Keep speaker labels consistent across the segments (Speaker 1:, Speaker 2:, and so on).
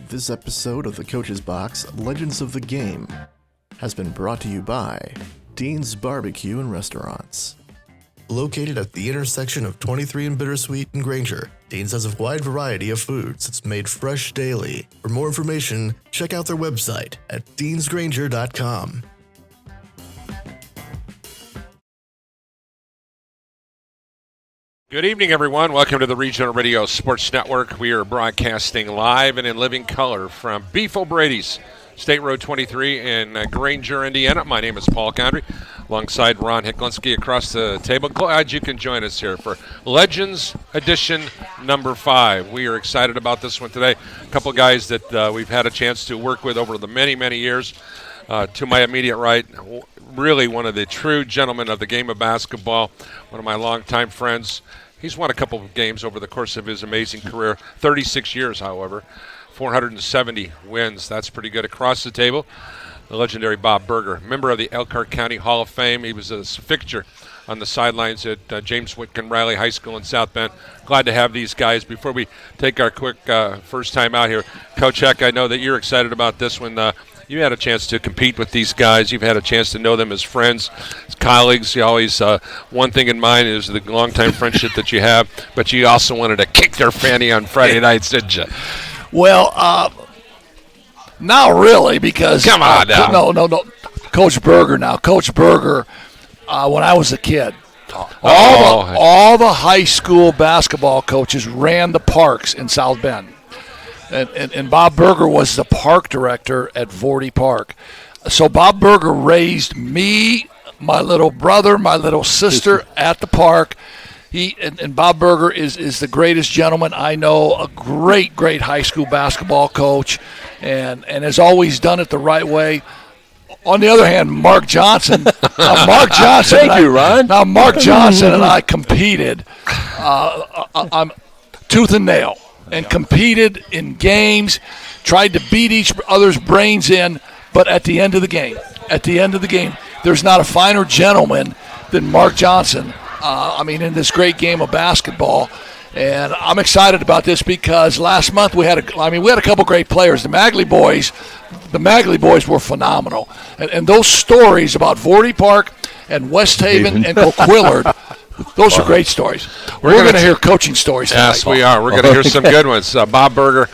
Speaker 1: This episode of the Coach's Box, Legends of the Game, has been brought to you by Dean's Barbecue and Restaurants. Located at the intersection of 23 and Bittersweet and Granger, Dean's has a wide variety of foods that's made fresh daily. For more information, check out their website at deansgranger.com.
Speaker 2: Good evening, everyone. Welcome to the Regional Radio Sports Network. We are broadcasting live and in living color from Beef O'Brady's, State Road 23 in Granger, Indiana. My name is Paul Condry, alongside Ron Hecklinski across the table. Glad you can join us here for Legends Edition number 5. We are excited about this one today. A couple of guys that we've had a chance to work with over the many, many years. To my immediate right, really one of the true gentlemen of the game of basketball, one of my longtime friends. He's won a couple of games over the course of his amazing career, 36 years, however, 470 wins. That's pretty good. Across the table, the legendary Bob Berger, member of the Elkhart County Hall of Fame. He was a fixture on the sidelines at James Whitcomb Riley High School in South Bend. Glad to have these guys. Before we take our quick first time out here, Coach Heck, I know that you're excited about this one. You had a chance to compete with these guys. You've had a chance to know them as friends, as colleagues. You always, one thing in mind is the long-time friendship that you have, but you also wanted to kick their fanny on Friday nights, didn't you?
Speaker 3: Well, not really, because...
Speaker 2: Come on now.
Speaker 3: No. Coach Berger now. Coach Berger, when I was a kid, all the high school basketball coaches ran the parks in South Bend. And Bob Berger was the park director at Vorty Park. So Bob Berger raised me, my little brother, my little sister at the park. And Bob Berger is the greatest gentleman I know, a great high school basketball coach, and has always done it the right way. On the other hand, Mark Johnson.
Speaker 4: Thank you, Ron.
Speaker 3: Now, Mark Johnson and I competed I'm tooth and nail. And competed in games, tried to beat each other's brains in, but at the end of the game, there's not a finer gentleman than Mark Johnson, in this great game of basketball. And I'm excited about this because last month we had a couple great players. The Magley boys were phenomenal. And those stories about Vorty Park and West Haven and Coquillard, those are great stories. We're going to hear coaching stories tonight.
Speaker 2: Yes, we are. We're going to hear some good ones. Bob Berger,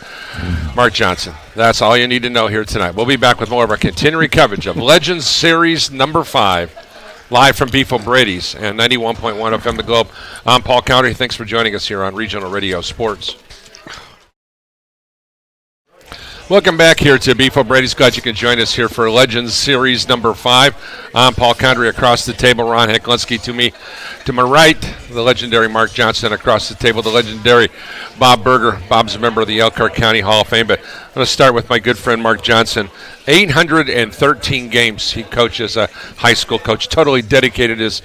Speaker 2: Mark Johnson. That's all you need to know here tonight. We'll be back with more of our continuing coverage of Legends Series number 5, live from Beef O'Brady's and 91.1 FM The Globe. I'm Paul Condry. Thanks for joining us here on Regional Radio Sports. Welcome back here to Beef O'Brady's. Glad you can join us here for Legends Series number 5. I'm Paul Condry. Across the table, Ron Hecklinski. To my right, the legendary Mark Johnson. Across the table, the legendary Bob Berger. Bob's a member of the Elkhart County Hall of Fame. But I'm going to start with my good friend Mark Johnson. 813 games he coached as a high school coach. Totally dedicated his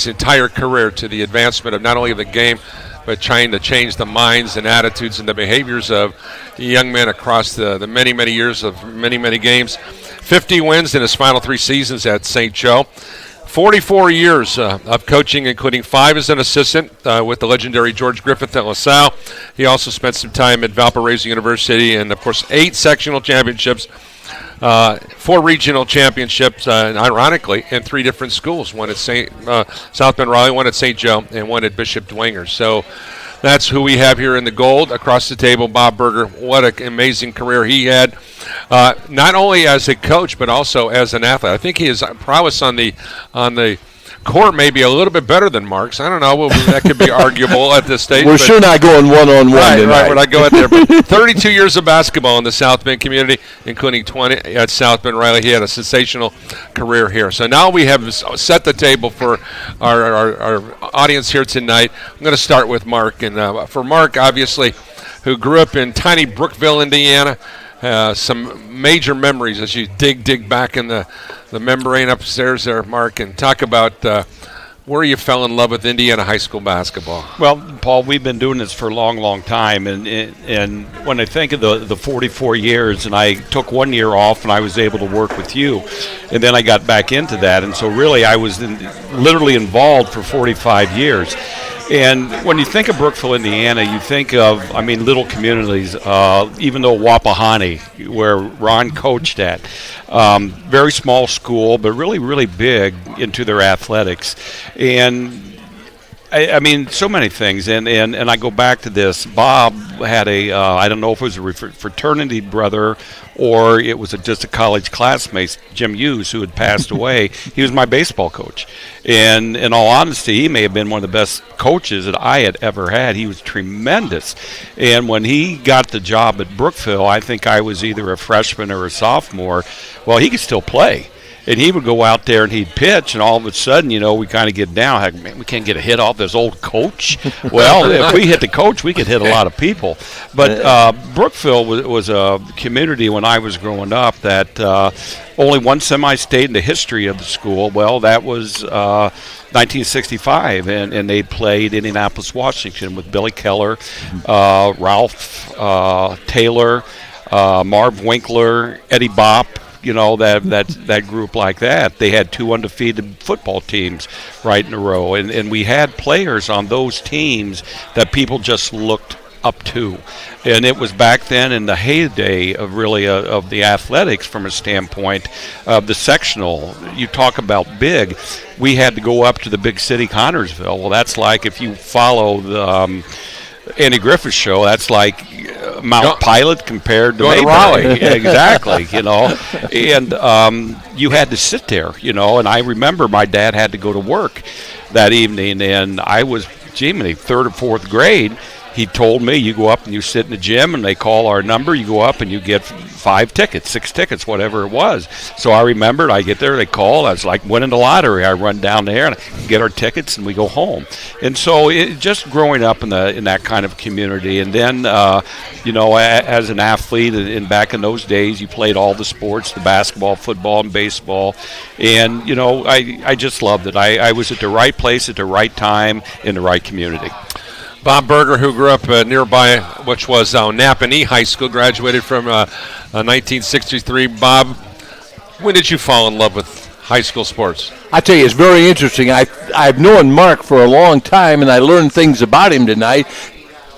Speaker 2: entire career to the advancement of not only the game, but trying to change the minds and attitudes and the behaviors of young men across the many, many years of many, many games. 50 wins in his final 3 seasons at St. Joe. 44 years of coaching, including 5 as an assistant with the legendary George Griffith at LaSalle. He also spent some time at Valparaiso University and, of course, 8 sectional championships, 4 regional championships, and ironically, in 3 different schools. One at South Bend Raleigh, one at St. Joe, and one at Bishop Dwenger. So that's who we have here in the gold. Across the table, Bob Berger. What an amazing career he had, not only as a coach but also as an athlete. I think his prowess on the court may be a little bit better than Mark's. I don't know. Well, that could be arguable at this stage.
Speaker 4: We're sure not going one-on-one tonight.
Speaker 2: Right, we're not going there. But 32 years of basketball in the South Bend community, including 20 at South Bend Riley. He had a sensational career here. So now we have set the table for our audience here tonight. I'm going to start with Mark. And for Mark, obviously, who grew up in tiny Brookville, Indiana, some major memories as you dig back in the membrane upstairs there, Mark, and talk about where you fell in love with Indiana high school basketball.
Speaker 5: Well, Paul, we've been doing this for a long time, and when I think of the 44 years, and I took 1 year off, and I was able to work with you, and then I got back into that, and so really I was literally involved for 45 years. And when you think of Brookville, Indiana, you think of, little communities, even though Wapahani, where Ron coached at, very small school, but really, really big into their athletics. And so many things, and I go back to this. Bob had I don't know if it was a fraternity brother or it was just a college classmate, Jim Hughes, who had passed away. He was my baseball coach. And in all honesty, he may have been one of the best coaches that I had ever had. He was tremendous. And when he got the job at Brookville, I think I was either a freshman or a sophomore. Well, he could still play. And he would go out there and he'd pitch, and all of a sudden, we kind of get down. Like, man, we can't get a hit off this old coach. Well, if we hit the coach, we could hit a lot of people. But Brookville was a community when I was growing up that only one semi-state in the history of the school. Well, that was 1965, and they played Indianapolis, Washington with Billy Keller, Ralph Taylor, Marv Winkler, Eddie Bopp. That group like that. They had 2 undefeated football teams right in a row. And we had players on those teams that people just looked up to. And it was back then in the heyday of really of the athletics from a standpoint of the sectional. You talk about big. We had to go up to the big city, Connersville. Well, that's like if you follow the Andy Griffith show, that's like Mount Pilot compared to Raleigh. Exactly, And you had to sit there, and I remember my dad had to go to work that evening, and I was, third or fourth grade. He told me, you go up and you sit in the gym and they call our number. You go up and you get 5 tickets, 6 tickets, whatever it was. So I remembered, I get there, they call. I was like winning the lottery. I run down there and get our tickets and we go home. And so just growing up in that kind of community. And then, as an athlete, and back in those days, you played all the sports, the basketball, football, and baseball. And, I just loved it. I was at the right place at the right time in the right community.
Speaker 2: Bob Berger, who grew up nearby, which was Napanee High School, graduated from 1963. Bob, when did you fall in love with high school sports?
Speaker 4: I tell you, it's very interesting. I've known Mark for a long time, and I learned things about him tonight.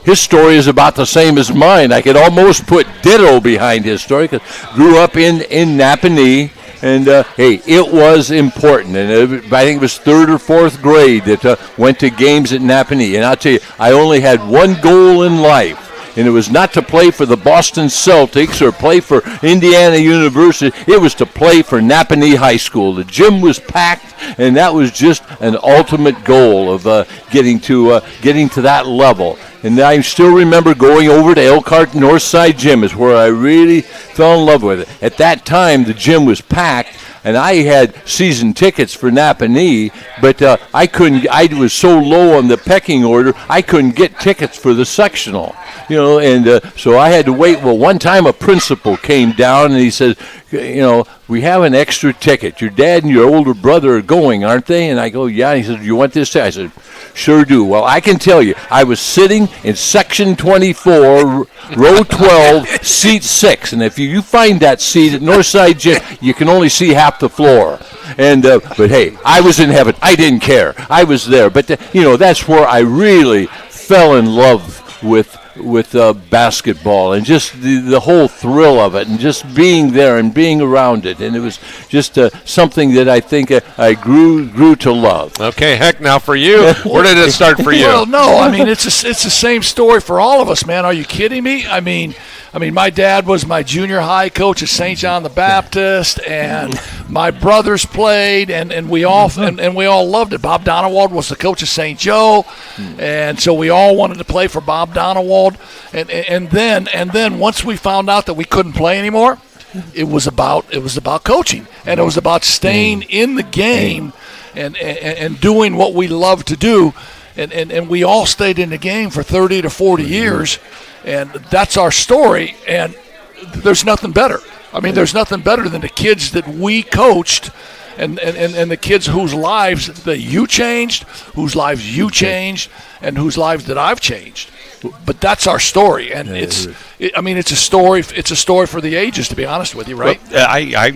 Speaker 4: His story is about the same as mine. I could almost put ditto behind his story, because grew up in Napanee. And, it was important. And I think it was 3rd or 4th grade that went to games at Napanee. And I'll tell you, I only had one goal in life, and it was not to play for the Boston Celtics or play for Indiana University. It was to play for Napanee High School. The gym was packed, and that was just an ultimate goal of getting to that level. And I still remember going over to Elkhart Northside Gym is where I really fell in love with it. At that time, the gym was packed, and I had season tickets for Napanee, but I couldn't. I was so low on the pecking order, I couldn't get tickets for the sectional. And so I had to wait. Well, one time a principal came down and he said, we have an extra ticket. Your dad and your older brother are going, aren't they? And I go, yeah. And he said, do you want this ticket? I said, sure do. Well, I can tell you, I was sitting in section 24, row 12, seat 6. And if you find that seat at Northside Gym, you can only see half the floor. And but hey, I was in heaven. I didn't care. I was there. But that's where I really fell in love with basketball, and just the whole thrill of it, and just being there and being around it. And it was just something that I think I grew to love.
Speaker 2: Okay, Heck, now for you, where did it start for you?
Speaker 3: Well, no, it's the same story for all of us, man. Are you kidding me? I mean, my dad was my junior high coach at St. John the Baptist, and my brothers played, and we all loved it. Bob Donewald was the coach of St. Joe, and so we all wanted to play for Bob Donewald. And then once we found out that we couldn't play anymore, it was about coaching, and it was about staying in the game and doing what we love to do, and we all stayed in the game for 30 to 40 years. And that's our story, and there's nothing better. There's nothing better than the kids that we coached and the kids whose lives that you changed, whose lives you changed, and whose lives that I've changed. But that's our story, and it's a story. It's a story for the ages, to be honest with you, right?
Speaker 5: Well, I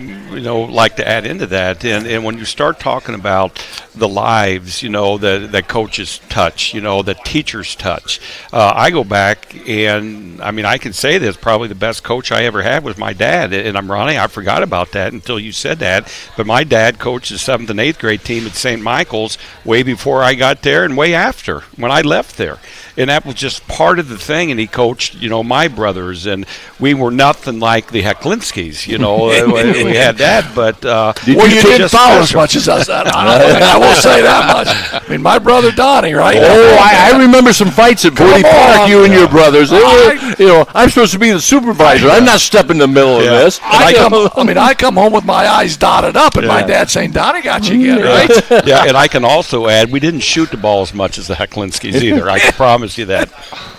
Speaker 5: like to add into that, and when you start talking about the lives, that coaches touch, that teachers touch. I go back, and I can say this: probably the best coach I ever had was my dad. And I forgot about that until you said that. But my dad coached the 7th and 8th grade team at St. Michael's way before I got there, and way after when I left there. And that was just part of the thing. And he coached, my brothers, and we were nothing like the Hecklinskis. We had that, but
Speaker 3: you didn't follow as much as us. I will say that much. My brother Donnie, right?
Speaker 4: Oh, I remember some fights at Woody Park. You and your brothers. I'm supposed to be the supervisor. I'm not stepping in the middle of this.
Speaker 3: I come home with my eyes dotted up, and my dad saying, "Donnie got you again," right?
Speaker 5: Yeah, and I can also add, we didn't shoot the ball as much as the Hecklinskis either. I can promise you that.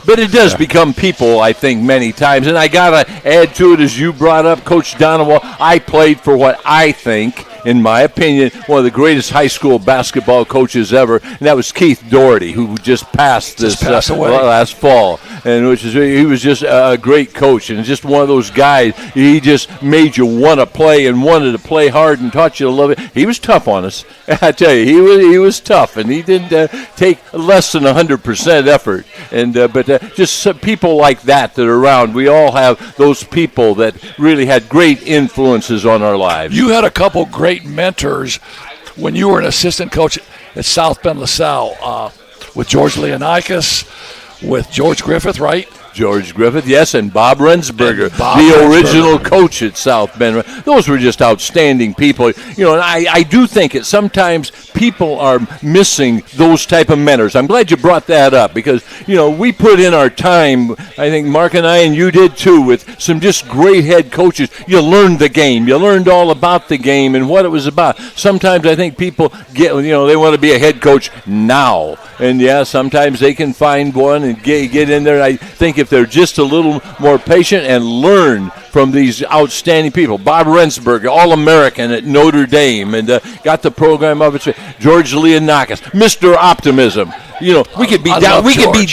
Speaker 4: But it does become people, I think, many times. And I got to add to it, as you brought up, Coach Donovan, I played for what I think, in my opinion, one of the greatest high school basketball coaches ever, and that was Keith Doherty, who just passed last fall. And he was just a great coach, and just one of those guys. He just made you want to play and wanted to play hard and taught you to love it. He was tough on us. I tell you, he was tough, and he didn't take less than 100% effort. And but just people like that are around. We all have those people that really had great influences on our lives.
Speaker 3: You had a couple great mentors when you were an assistant coach at South Bend LaSalle with George Leonikis, with George Griffith, right?
Speaker 4: George Griffith, yes, and Bob Rensberger, the original coach at South Bend. Those were just outstanding people. And I do think that sometimes people are missing those type of mentors. I'm glad you brought that up because, we put in our time, I think Mark and I and you did too, with some just great head coaches. You learned the game. You learned all about the game and what it was about. Sometimes I think people get, they want to be a head coach now. And, sometimes they can find one and get in there. I think if they're just a little more patient and learn from these outstanding people. Bob Rensberger, All-American at Notre Dame, and got the program of it. George Leonikis, Mr. Optimism. We could be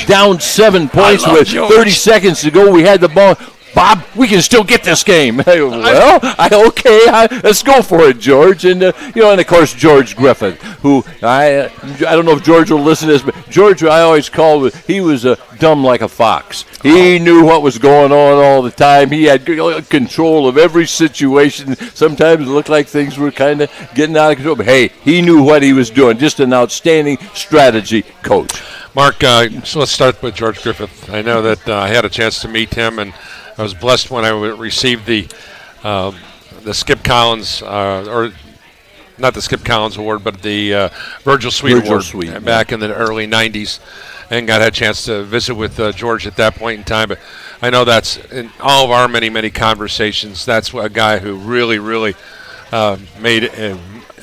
Speaker 4: down 7 points with
Speaker 3: George.
Speaker 4: 30 seconds to go. We had the ball. Bob, we can still get this game. Let's go for it, George. And, and of course, George Griffith, who I don't know if George will listen to this, but George, I always called, he was dumb like a fox. He knew what was going on all the time. He had control of every situation. Sometimes it looked like things were kind of getting out of control. But, hey, he knew what he was doing. Just an outstanding strategy coach.
Speaker 2: Mark, so let's start with George Griffith. I know that I had a chance to meet him, and I was blessed when I received the Skip Collins, or not the Skip Collins Award, but the Virgil Sweet Award back in the early 90s, and got a chance to visit with George at that point in time. But I know that's in all of our many, many conversations, that's a guy who really, really made a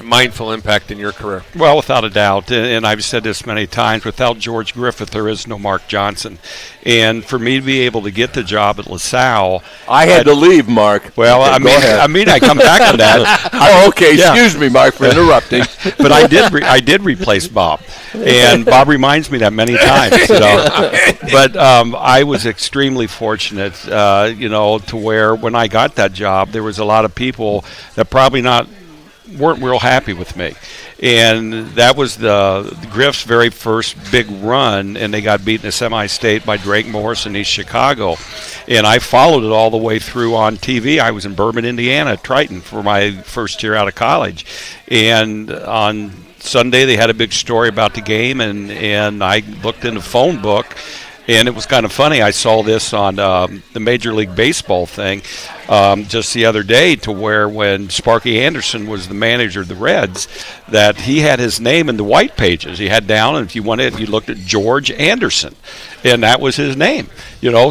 Speaker 2: mindful impact in your career.
Speaker 5: Well, without a doubt, and I've said this many times, without George Griffith, there is no Mark Johnson. And for me to be able to get the job at LaSalle,
Speaker 4: I had to leave, Mark.
Speaker 5: Well,
Speaker 4: okay,
Speaker 5: I come back on that.
Speaker 4: Okay. Excuse me, Mark, for interrupting.
Speaker 5: But I did replace Bob, and Bob reminds me that many times. But I was extremely fortunate, to where when I got that job, there was a lot of people that probably weren't real happy with me. And that was the Griff's very first big run, and they got beaten in a semi-state by Drake Morris in East Chicago. And I followed it all the way through on TV. I was in Berman, Indiana at Triton for my first year out of college. And on Sunday they had a big story about the game, and I looked in the phone book, and it was kind of funny. I saw this on the Major League Baseball thing just the other day, to where when Sparky Anderson was the manager of the Reds, that he had his name in the white pages. He had down, and if you wanted, you looked at George Anderson, and that was his name.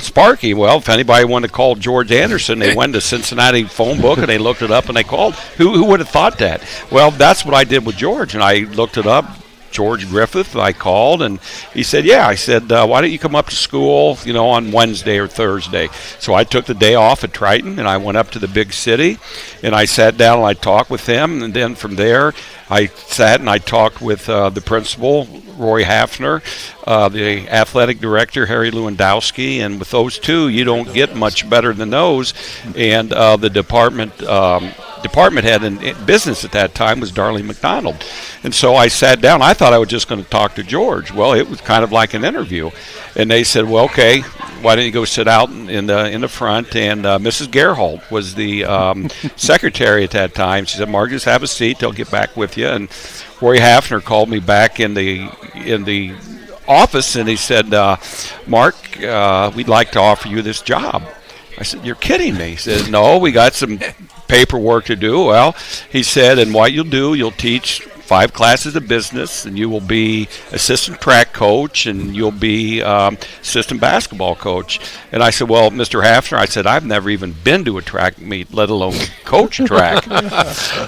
Speaker 5: Sparky. Well, if anybody wanted to call George Anderson, they went to Cincinnati phone book and they looked it up and they called. Who would have thought that? Well, that's what I did with George, and I looked it up. George Griffith. I called, and he said, yeah. I said, why don't you come up to school, on Wednesday or Thursday? So I took the day off at Triton, and I went up to the big city, and I sat down and I talked with him, and then from there I sat and I talked with the principal, Roy Hafner, the athletic director, Harry Lewandowski, and with those two, you don't get much better than those. And the department head in business at that time was Darlene McDonald. And so I sat down. I thought I was just going to talk to George. Well, it was kind of like an interview. And they said, well, okay, why don't you go sit out in the front? And Mrs. Gerhold was the secretary at that time. She said, Mark, just have a seat. They'll get back with you. And Roy Hafner called me back in the office, and he said, Mark, we'd like to offer you this job. I said, you're kidding me. He said, no, we got some paperwork to do. Well, he said, and what you'll do, you'll teach 5 classes of business, and you will be assistant track coach, and you'll be assistant basketball coach. And I said, well, Mr. Hafner, I said, I've never even been to a track meet, let alone coach track.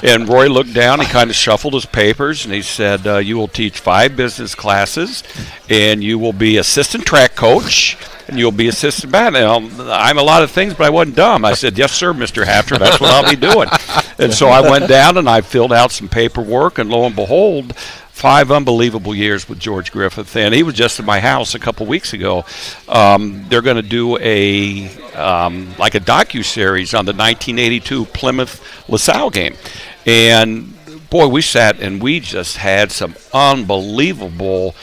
Speaker 5: And Roy looked down, he kind of shuffled his papers, and he said, you will teach 5 business classes, and you will be assistant track coach, and you'll be assistant basketball. I'm a lot of things, but I wasn't dumb. I said, yes, sir, Mr. Hafner, that's what I'll be doing. And so I went down and I filled out some paperwork, and lo and behold, 5 unbelievable years with George Griffith. And he was just at my house a couple weeks ago. They're going to do a docu-series on the 1982 Plymouth LaSalle game. And, boy, we sat and we just had some unbelievable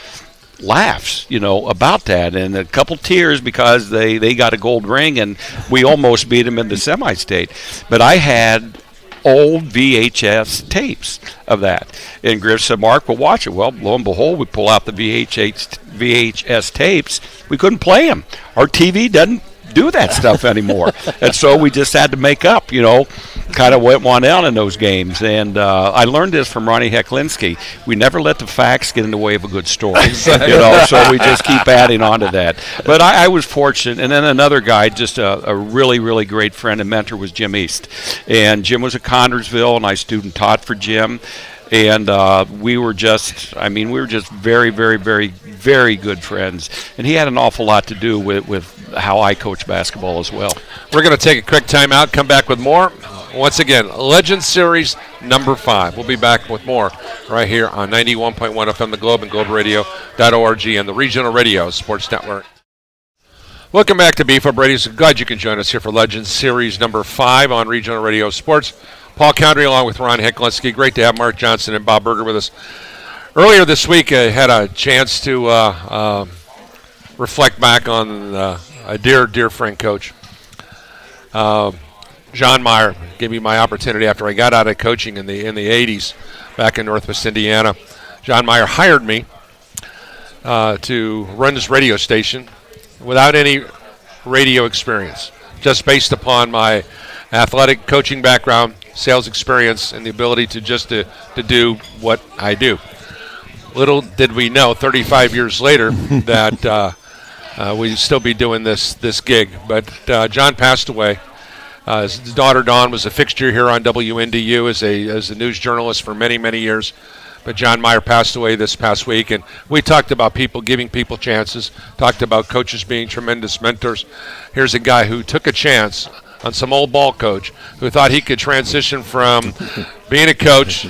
Speaker 5: laughs, about that, and a couple tears because they got a gold ring and we almost beat them in the semi-state. But I had old VHS tapes of that, and Griff said, Mark, we'll watch it. Well, lo and behold, we pull out the VHS tapes. We couldn't play them. Our TV doesn't do that stuff anymore. And so we just had to make up, kind of what went on in those games. And I learned this from Ronnie Hecklinski. We never let the facts get in the way of a good story, so we just keep adding on to that. But I was fortunate. And then another guy, just a really, really great friend and mentor, was Jim East. And Jim was at Condorsville, and I student taught for Jim. And we were just very, very, very, very good friends. And he had an awful lot to do with how I coach basketball as well.
Speaker 2: We're going to take a quick timeout, come back with more. Once again, Legends Series number 5. We'll be back with more right here on 91.1 FM The Globe and globeradio.org and the Regional Radio Sports Network. Welcome back to Beef O'Brady. So glad you can join us here for Legends Series number 5 on Regional Radio Sports. Paul Condry along with Ron Hecklinski. Great to have Mark Johnson and Bob Berger with us. Earlier this week, I had a chance to reflect back on a dear, dear friend, Coach. John Meyer gave me my opportunity after I got out of coaching in the 80s back in Northwest Indiana. John Meyer hired me to run this radio station without any radio experience, just based upon my athletic coaching background, sales experience, and the ability to do what I do. Little did we know, 35 years later, that we'd still be doing this gig. But John passed away. His daughter Dawn was a fixture here on WNDU as a news journalist for many, many years. But John Meyer passed away this past week, and we talked about people giving people chances, talked about coaches being tremendous mentors. Here's a guy who took a chance on some old ball coach who thought he could transition from being a coach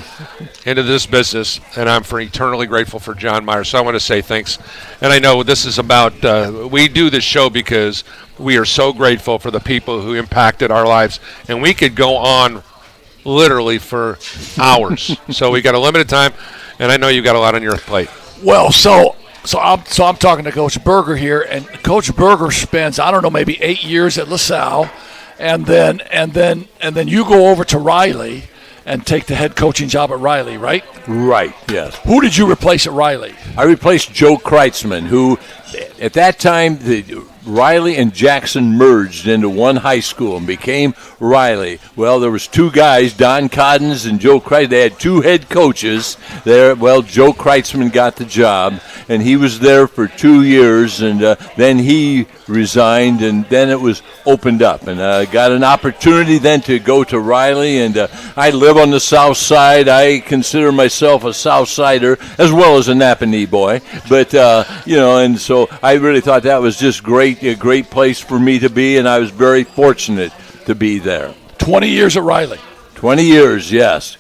Speaker 2: into this business, and I'm eternally grateful for John Meyer. So I want to say thanks. And I know this is about, we do this show because we are so grateful for the people who impacted our lives, and we could go on literally for hours. So we got a limited time, and I know you've got a lot on your plate.
Speaker 3: Well, so I'm talking to Coach Berger here, and Coach Berger spends, I don't know, maybe 8 years at LaSalle, and then you go over to Riley and take the head coaching job at Riley, right?
Speaker 4: Right, yes.
Speaker 3: Who did you replace at Riley?
Speaker 4: I replaced Joe Kreitzman, who at that time Riley and Jackson merged into one high school and became Riley. Well, there was two guys, Don Coddens and Joe Kreitzman. They had two head coaches there. Well, Joe Kreitzman got the job, and he was there for 2 years, and then he resigned, and then it was opened up, and got an opportunity then to go to Riley, and I live on the south side. I consider myself a south sider as well as a Napanee boy, but and so I really thought that was just great, a great place for me to be, and I was very fortunate to be there.
Speaker 3: 20 years at Riley.
Speaker 4: 20 years, yes.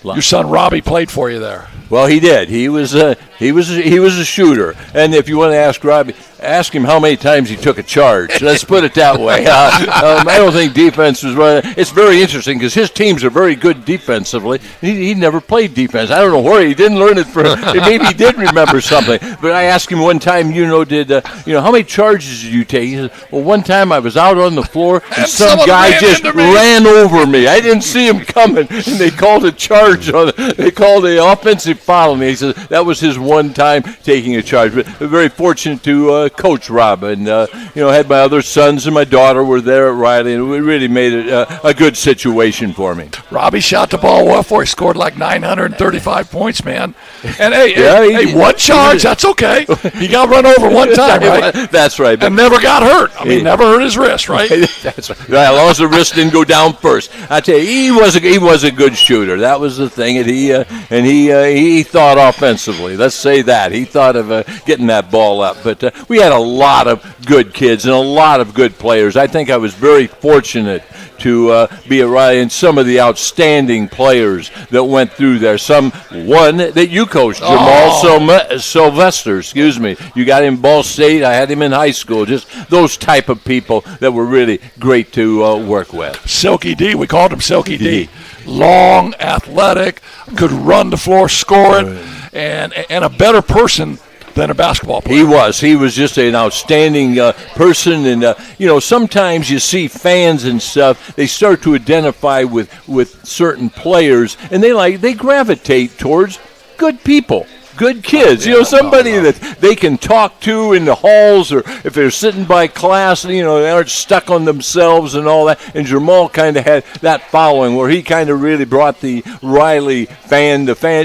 Speaker 3: Your son Robbie played for you there.
Speaker 4: Well, he did. He was a shooter. And if you want to ask Robbie, ask him how many times he took a charge. Let's put it that way. I don't think defense was right. It's very interesting because his teams are very good defensively. He never played defense. I don't know where he didn't learn it from. Maybe he did remember something. But I asked him one time, how many charges did you take? He said, well, one time I was out on the floor and some guy just ran over me. I didn't see him coming, and they called a charge on it. They called an offensive foul on me. He said that was his one time taking a charge. But very fortunate to coach Rob, and had my other sons and my daughter were there at Riley, and we really made it a good situation for me.
Speaker 3: Robbie shot the ball well for you. Scored like 935 points, man. And hey, one charge, that's okay. He got run over one time, right?
Speaker 4: That's right.
Speaker 3: And never got hurt. Never hurt his wrist, right?
Speaker 4: That's right. As long as the wrist didn't go down first. I tell you, he was a good shooter. That was the thing, and he thought offensively. Let's say that he thought of getting that ball up. But we had a lot of good kids and a lot of good players. I think I was very fortunate to be at Riley, and some of the outstanding players that went through there. One that you coached, Jamal Sylvester, You got him in Ball State. I had him in high school. Just those type of people that were really great to work with.
Speaker 3: Silky D, we called him Silky D. Long, athletic, could run the floor, score it, and a better person than a basketball player.
Speaker 4: He was just an outstanding person, and sometimes you see fans and stuff, they start to identify with certain players, and they gravitate towards good people, good kids, somebody that they can talk to in the halls, or if they're sitting by class, they aren't stuck on themselves and all that. And Jamal kind of had that following where he kind of really brought the Riley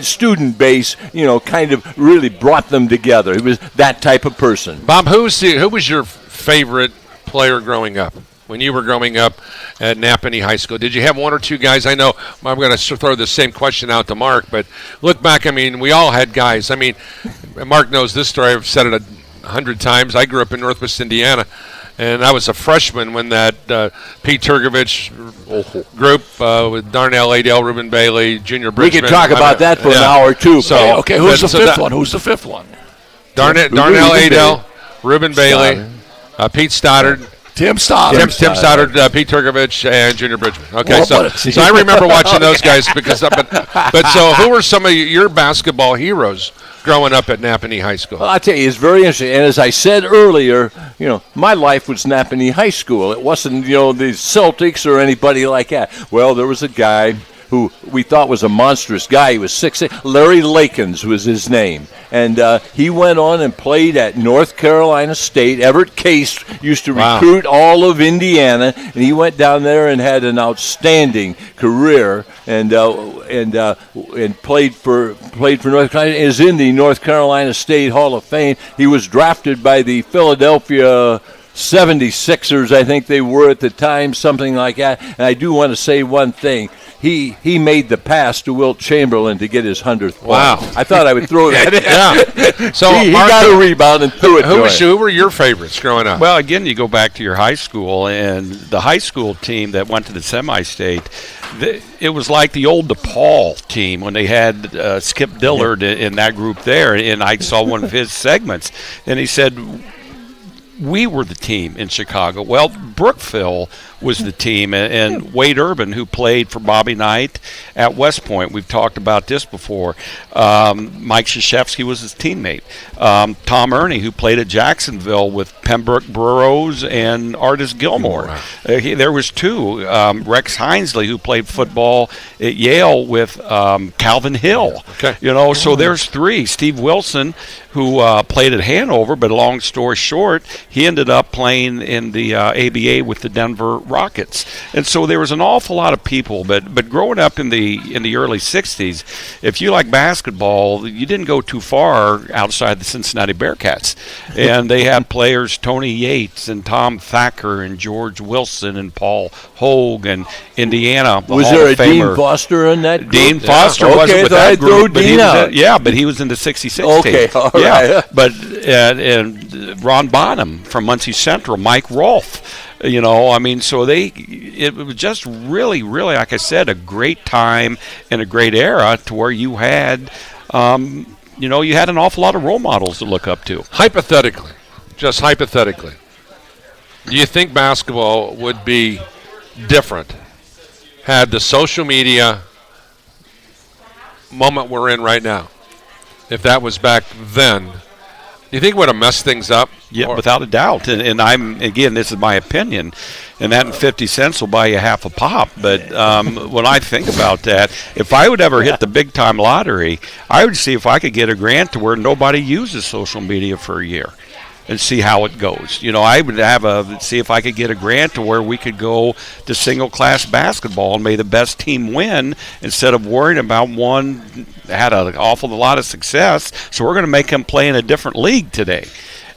Speaker 4: student base, kind of really brought them together. He was that type of person.
Speaker 2: Bob, who was your favorite player growing up? When you were growing up at Napanee High School, did you have one or two guys? I know I'm going to throw the same question out to Mark, but look back, we all had guys. Mark knows this story. I've said it 100 times. I grew up in Northwest Indiana, and I was a freshman when that Pete Turgovich group with Darnell Adel, Reuben Bailey, Junior Bridgman.
Speaker 4: We could talk about that for an hour, too.
Speaker 2: So,
Speaker 3: okay, who's the fifth one? Who's the fifth one?
Speaker 2: Darnell Adel, Reuben Bailey, Pete Stoddard.
Speaker 3: Tim Stoddard,
Speaker 2: Pete Turgovich, and Junior Bridgman. Okay, so I remember watching those guys but so who were some of your basketball heroes growing up at Napanee High School?
Speaker 4: Well, I tell you, it's very interesting. And as I said earlier, my life was Napanee High School. It wasn't, the Celtics or anybody like that. Well, there was a guy who we thought was a monstrous guy. He was 6'8". Larry Lakins was his name. And he went on and played at North Carolina State. Everett Case used to recruit all of Indiana, and he went down there and had an outstanding career and played for North Carolina. Is in the North Carolina State Hall of Fame. He was drafted by the Philadelphia 76ers, I think they were at the time, something like that. And I do want to say one thing. He made the pass to Wilt Chamberlain to get his 100th point.
Speaker 2: Wow.
Speaker 4: I thought I would throw that in.
Speaker 2: Yeah. So
Speaker 4: he got a rebound and threw it to him.
Speaker 2: Who were your favorites growing up?
Speaker 5: Well, again, you go back to your high school, and the high school team that went to the semi-state, it was like the old DePaul team when they had Skip Dillard in that group there, and I saw one of his segments, and he said, we were the team in Chicago. Well, Brookville was the team. And Wade Urban, who played for Bobby Knight at West Point, we've talked about this before. Mike Krzyzewski was his teammate. Tom Ernie, who played at Jacksonville with Pembroke Burroughs and Artis Gilmore. There was two. Rex Hinesley, who played football at Yale with Calvin Hill.
Speaker 2: Okay.
Speaker 5: So there's three. Steve Wilson, who played at Hanover, but long story short, he ended up playing in the ABA with the Denver Rockets. And so there was an awful lot of people. But growing up in the early 60s, if you like basketball, you didn't go too far outside the Cincinnati Bearcats. And they had players Tony Yates and Tom Thacker and George Wilson and Paul Hogue and Indiana.
Speaker 4: Was there a Dean Foster in that group?
Speaker 5: Dean Foster wasn't with that group. But he was in the 66
Speaker 4: okay,
Speaker 5: team.
Speaker 4: All right.
Speaker 5: Yeah, but and Ron Bonham from Muncie Central, Mike Rolfe. So it was just really, really, like I said, a great time and a great era to where you had, you had an awful lot of role models to look up to.
Speaker 2: Hypothetically, just hypothetically, do you think basketball would be different had the social media moment we're in right now, if that was back then? Do you think it would have messed things up?
Speaker 5: Yeah, without a doubt. And this is my opinion, and that and 50 cents will buy you half a pop. But when I think about that, if I would ever hit the big time lottery, I would see if I could get a grant to where nobody uses social media for a year and see how it goes. I would see if I could get a grant to where we could go to single class basketball and may the best team win instead of worrying about one that had an awful lot of success. So we're going to make them play in a different league today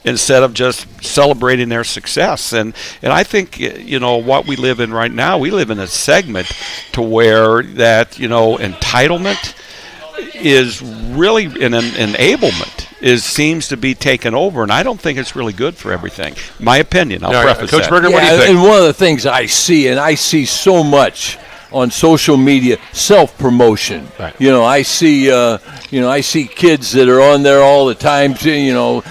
Speaker 5: instead of just celebrating their success. And I think, what we live in right now, we live in a segment to where that, entitlement is really an enablement seems to be taken over, and I don't think it's really good for everything. My opinion. I'll preface
Speaker 2: Coach
Speaker 5: that.
Speaker 2: Berger, what do you think?
Speaker 4: And one of the things I see so much on social media, self-promotion.
Speaker 2: Right.
Speaker 4: I see kids that are on there all the time.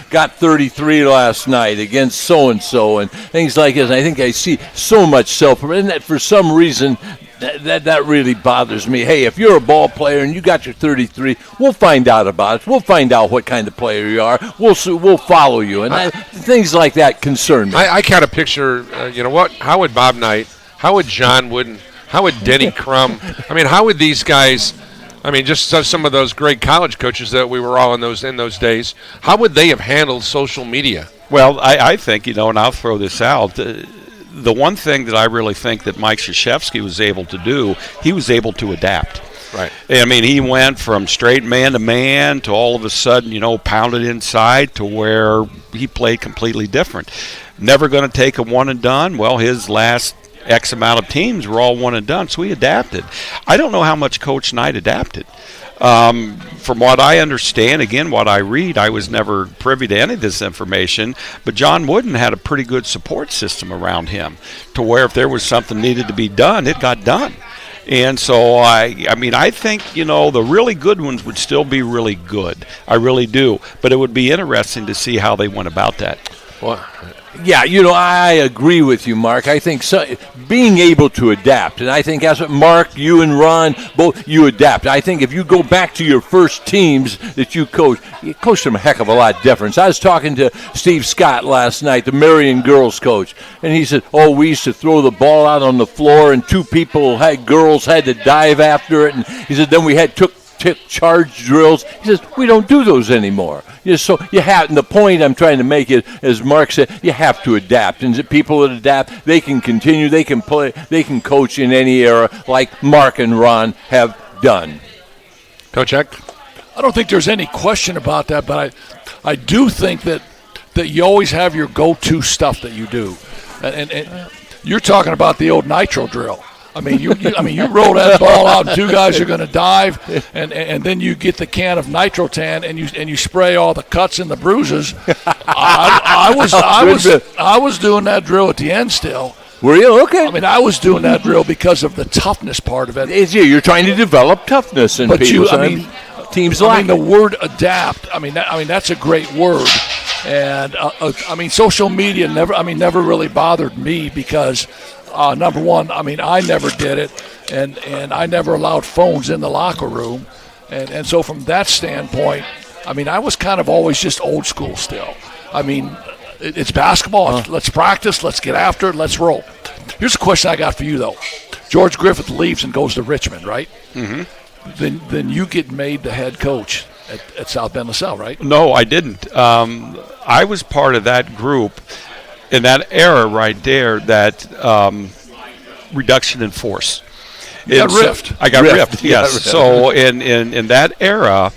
Speaker 4: Got 33 last night against so and so, and things like this. And I think I see so much self-promotion, and that for some reason. That really bothers me. Hey, if you're a ball player and you got your 33, we'll find out about it. We'll find out what kind of player you are. We'll follow you, and things like that concern me.
Speaker 2: I kind of picture, how would Bob Knight, how would John Wooden, how would Denny Crum, how would these guys, just some of those great college coaches that we were all in those days, how would they have handled social media?
Speaker 5: Well, I think, and I'll throw this out, the one thing that I really think that Mike Krzyzewski was able to do, he was able to adapt.
Speaker 2: Right.
Speaker 5: He went from straight man-to-man to all of a sudden, pounded inside to where he played completely different. Never going to take a one and done. Well, his last X amount of teams were all one and done, so he adapted. I don't know how much Coach Knight adapted. From what I understand, again, what I read, I was never privy to any of this information, but John Wooden had a pretty good support system around him to where if there was something needed to be done, it got done. And so, I think, the really good ones would still be really good. I really do. But it would be interesting to see how they went about that.
Speaker 2: Well,
Speaker 4: Yeah, I agree with you, Mark. I think being able to adapt, and I think that's what Mark, you and Ron, both you adapt. I think if you go back to your first teams that you coached them a heck of a lot different. I was talking to Steve Scott last night, the Marion girls coach, and he said, we used to throw the ball out on the floor, and girls had to dive after it, and he said then we took charge drills. He says we don't do those anymore. So you have, and the point I'm trying to make is, as Mark said, you have to adapt. And the people that adapt, they can continue, they can play, they can coach in any era, like Mark and Ron have done.
Speaker 2: Coach Eck?
Speaker 3: I don't think there's any question about that, but I do think that you always have your go-to stuff that you do, and you're talking about the old nitro drill. You roll that ball out, and two guys are going to dive, and then you get the can of Nitrotan and you spray all the cuts and the bruises. I was doing that drill at the end still.
Speaker 4: Were you? Okay.
Speaker 3: I was doing that drill because of the toughness part of it.
Speaker 4: You're trying to develop toughness in people. Teams like
Speaker 3: the word adapt. That's a great word, and social media never really bothered me because Number one, I mean, I never did it, and I never allowed phones in the locker room. And so from that standpoint, I mean, I was kind of always just old school still. I mean, it's basketball. Let's practice. Let's get after it. Let's roll. Here's a question I got for you, though. George Griffith leaves and goes to Richmond, right? Mm-hmm. Then you get made the head coach at South Bend LaSalle, right?
Speaker 5: No, I didn't. I was part of that group in that era right there, that reduction in force.
Speaker 3: You got riffed.
Speaker 5: I got riffed, yes.
Speaker 3: Riffed.
Speaker 5: So in that era,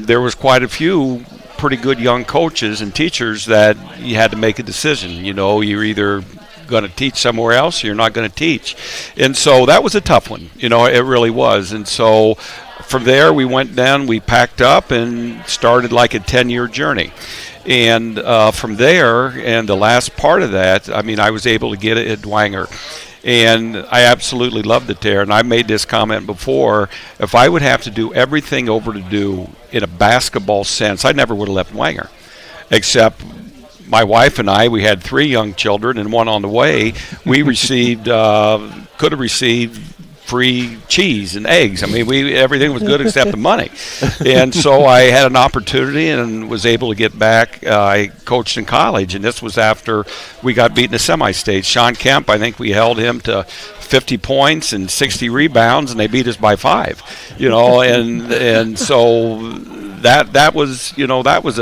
Speaker 5: there was quite a few pretty good young coaches and teachers that you had to make a decision. You know, you're either going to teach somewhere else or you're not going to teach. And so that was a tough one. You know, it really was. And so from there we went down, we packed up and started like a 10-year journey. And from there, and the last part of that, I mean, I was able to get it at Dwenger. And I absolutely loved it there. And I made this comment before, if I would have to do everything over to do in a basketball sense, I never would have left Dwenger. Except my wife and I, we had 3 young children and one on the way. We received, could have received free cheese and eggs. I mean, everything was good except the money. And so I had an opportunity and was able to get back. I coached in college, and this was after we got beat in the semi-state. Sean Kemp, I think we held him to 50 points and 60 rebounds, and they beat us by 5. You know, and so that was, you know, that was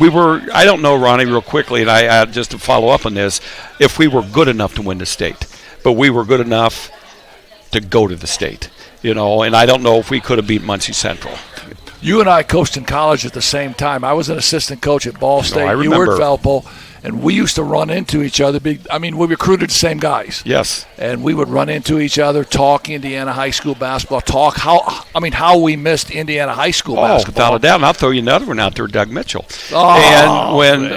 Speaker 5: we were, I don't know, Ronnie, real quickly, and I just to follow up on this, if we were good enough to win the state, but we were good enough to go to the state, you know, and I don't know if we could have beat Muncie Central.
Speaker 3: You and I coached in college at the same time. I was an assistant coach at Ball State.
Speaker 5: I
Speaker 3: You were
Speaker 5: remember.
Speaker 3: at Valpo, and we used to run into each other. I mean, we recruited the same guys.
Speaker 5: Yes.
Speaker 3: And we would run into each other, talk Indiana high school basketball, talk how we missed Indiana high school basketball.
Speaker 5: Without a doubt. And I'll throw you another one out there, Doug Mitchell.
Speaker 3: Oh,
Speaker 5: and when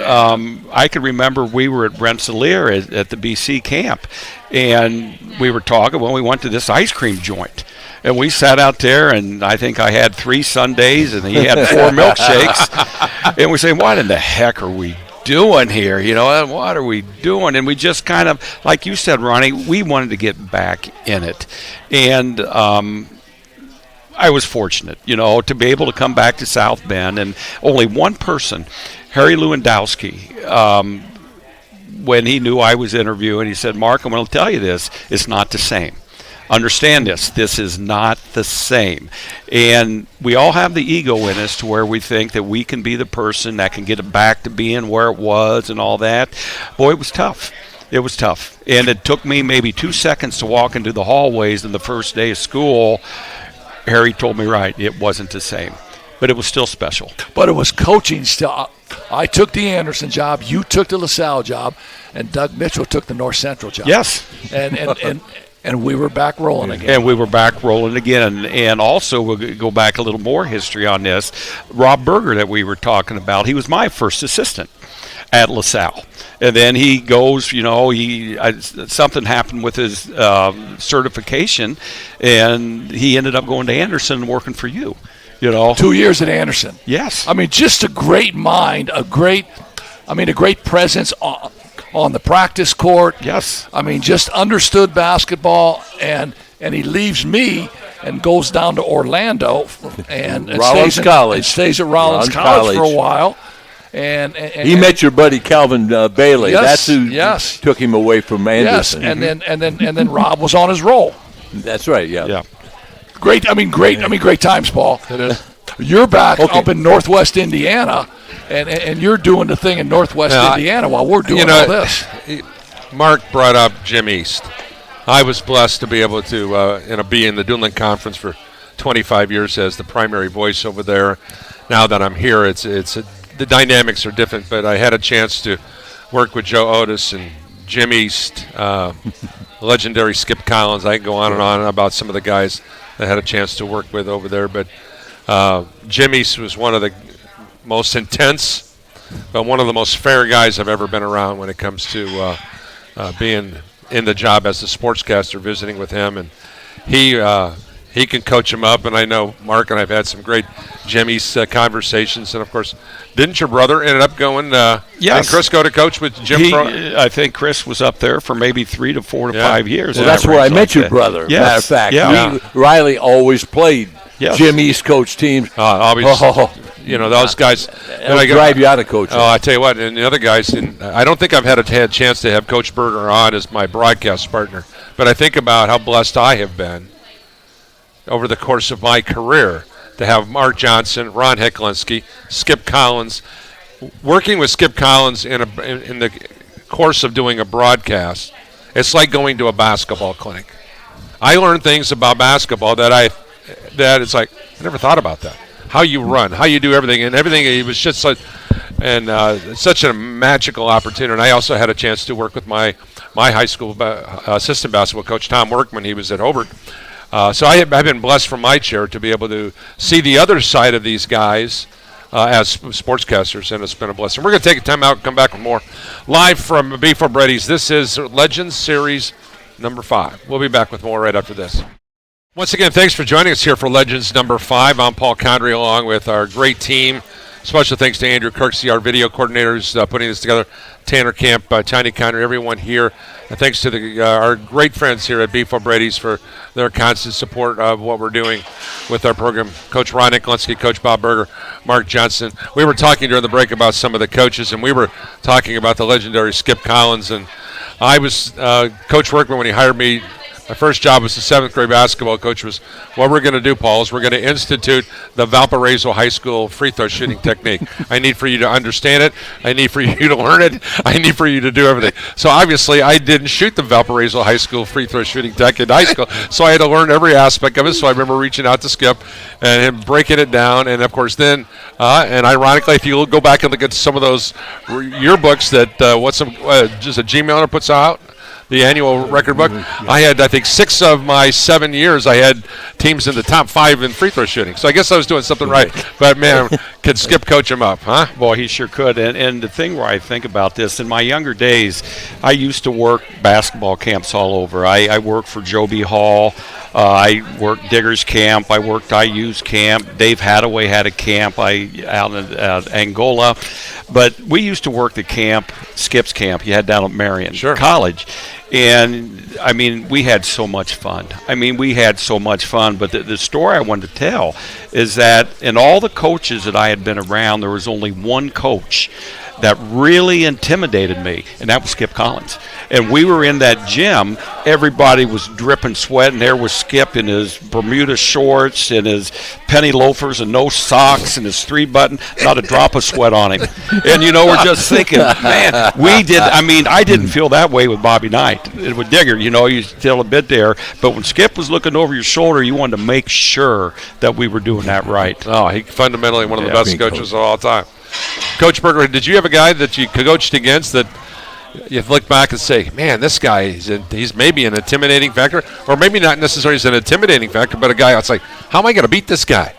Speaker 5: I can remember we were at Rensselaer at the BC camp, and we were talking when we went to this ice cream joint. And we sat out there, and I think I had 3 sundaes, and he had 4 milkshakes. And we say, what in the heck are we doing here? You know, what are we doing? And we just kind of, like you said, Ronnie, we wanted to get back in it. And I was fortunate, you know, to be able to come back to South Bend. And only one person, Harry Lewandowski, when he knew I was interviewing, he said, Mark, I'm going to tell you this, it's not the same. Understand this is not the same. And we all have the ego in us to where we think that we can be the person that can get it back to being where it was and all that. Boy, it was tough. It was tough. And it took me maybe 2 seconds to walk into the hallways in the first day of school. Harry told me right, it wasn't the same. But it was still special.
Speaker 3: But it was coaching still. I took the Anderson job, you took the LaSalle job, and Doug Mitchell took the North Central job.
Speaker 5: Yes.
Speaker 3: And we were back rolling again.
Speaker 5: And we were back rolling again. And also, we'll go back a little more history on this. Bob Berger that we were talking about, he was my first assistant at LaSalle. And then he goes, you know, something happened with his certification, and he ended up going to Anderson and working for you. You know,
Speaker 3: 2 years at Anderson.
Speaker 5: Yes.
Speaker 3: I mean, just a great mind, a great presence on the practice court.
Speaker 5: Yes.
Speaker 3: I mean, just understood basketball, and he leaves me and goes down to Orlando and
Speaker 4: Rollins College.
Speaker 3: Stays at Rollins College for a while. And
Speaker 4: he met your buddy Calvin Bailey.
Speaker 3: Yes,
Speaker 4: That's who took him away from Anderson.
Speaker 3: Yes, and then Rob was on his roll.
Speaker 4: That's right. Yeah.
Speaker 5: Yeah.
Speaker 3: Great times, Paul. You're back up in Northwest Indiana, and you're doing the thing in Northwest Indiana while we're doing all this.
Speaker 2: Mark brought up Jim East. I was blessed to be able to be in the Duneland Conference for 25 years as the primary voice over there. Now that I'm here, the dynamics are different, but I had a chance to work with Joe Otis and Jim East, legendary Skip Collins. I can go on and on about some of the guys that I had a chance to work with over there, but Jim East was one of the most intense, but one of the most fair guys I've ever been around when it comes to being in the job as a sportscaster, visiting with him. And he he can coach them up. And I know Mark and I've had some great Jimmy's conversations. And, of course, didn't your brother ended up going
Speaker 5: yes.
Speaker 2: and Chris go to coach with Jim?
Speaker 5: I think Chris was up there for maybe 3 to 4 to 5 years.
Speaker 4: Well, that's where I met your brother,
Speaker 5: yes.
Speaker 4: matter of fact.
Speaker 5: Yeah.
Speaker 4: Riley always played Jim East coach teams.
Speaker 2: Those guys.
Speaker 4: It'll drive you out of coaching.
Speaker 2: Oh, I tell you what, and the other guys, and I don't think I've had a chance to have Coach Berger on as my broadcast partner, but I think about how blessed I have been over the course of my career to have Mark Johnson, Ron Hecklinski, Skip Collins. Working with Skip Collins in the course of doing a broadcast, it's like going to a basketball clinic. I learned things about basketball that it's like I never thought about that. How you run, how you do everything, and everything. It was just such a magical opportunity. And I also had a chance to work with my high school assistant basketball coach, Tom Workman. He was at Hobart. So I've been blessed from my chair to be able to see the other side of these guys as sportscasters, and it's been a blessing. We're going to take a time out and come back with more. Live from Beef Brady's, this is Legends Series number 5. We'll be back with more right after this. Once again, thanks for joining us here for Legends number 5. I'm Paul Condry along with our great team. Special thanks to Andrew Kirksey, our video coordinator, who's putting this together. Tanner Camp, Tiny Condry, everyone here. And thanks to our great friends here at Beef Brady's for their constant support of what we're doing with our program. Coach Ron Hecklinski, Coach Bob Berger, Mark Johnson. We were talking during the break about some of the coaches, and we were talking about the legendary Skip Collins. And I was Coach Workman when he hired me. My first job as a 7th grade basketball coach was, what we're going to do, Paul, is we're going to institute the Valparaiso High School free throw shooting technique. I need for you to understand it. I need for you to learn it. I need for you to do everything. So obviously I didn't shoot the Valparaiso High School free throw shooting tech in high school, so I had to learn every aspect of it. So I remember reaching out to Skip and him breaking it down. And, of course, then, and ironically, if you go back and look at some of those yearbooks that just a Gene Miller puts out, the annual record book. I had, I think, 6 of my 7 years, I had teams in the top 5 in free throw shooting. So I guess I was doing something right. But, man, could Skip coach him up, huh?
Speaker 5: Boy, he sure could. And the thing where I think about this, in my younger days, I used to work basketball camps all over. I worked for Joe B. Hall. I worked Diggers Camp. I worked IU's camp. Dave Hadaway had a camp out in Angola. But we used to work the camp, Skip's camp, you had down at Marion College. And, I mean, we had so much fun. But the story I wanted to tell is that in all the coaches that I had been around, there was only one coach that really intimidated me, and that was Skip Collins. And we were in that gym, everybody was dripping sweat, and there was Skip in his Bermuda shorts and his penny loafers and no socks and his 3-button, not a drop of sweat on him. And, we're just thinking, man, I didn't feel that way with Bobby Knight. With Digger, you still a bit there. But when Skip was looking over your shoulder, you wanted to make sure that we were doing that right.
Speaker 2: Oh, he fundamentally one of the best coaches of all time. Coach Berger, did you have a guy that you coached against that you look back and say, man, this guy, he's maybe an intimidating factor, or maybe not necessarily as an intimidating factor, but a guy that's like, how am I going to beat this guy?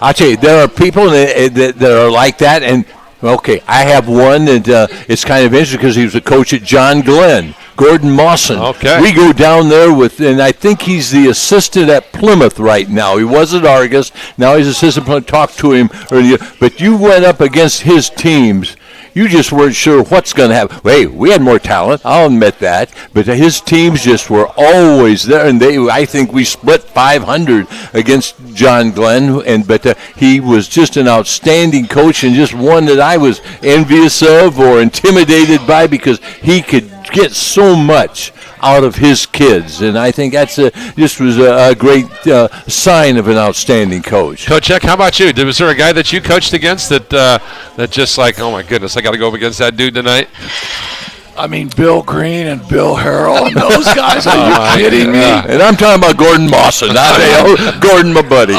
Speaker 4: I'll tell you, there are people that are like that, and, okay, I have one that it's kind of interesting because he was a coach at John Glenn, Gordon Mawson.
Speaker 2: Okay.
Speaker 4: We go down there and I think he's the assistant at Plymouth right now. He was at Argus. Now he's assistant. Talked to him earlier. But you went up against his teams. You just weren't sure what's going to happen. Hey, we had more talent. I'll admit that. But his teams just were always there. And I think we split 500 against John Glenn. But he was just an outstanding coach and just one that I was envious of or intimidated by because he could get so much out of his kids, and I think that's was a great sign of an outstanding coach.
Speaker 2: Coach Eck, how about you? Was there a guy that you coached against that just like, oh my goodness, I got to go up against that dude tonight?
Speaker 3: I mean, Bill Green and Bill Harrell and those guys. Are you kidding me?
Speaker 4: And I'm talking about Gordon Mawson, not Gordon, my buddy.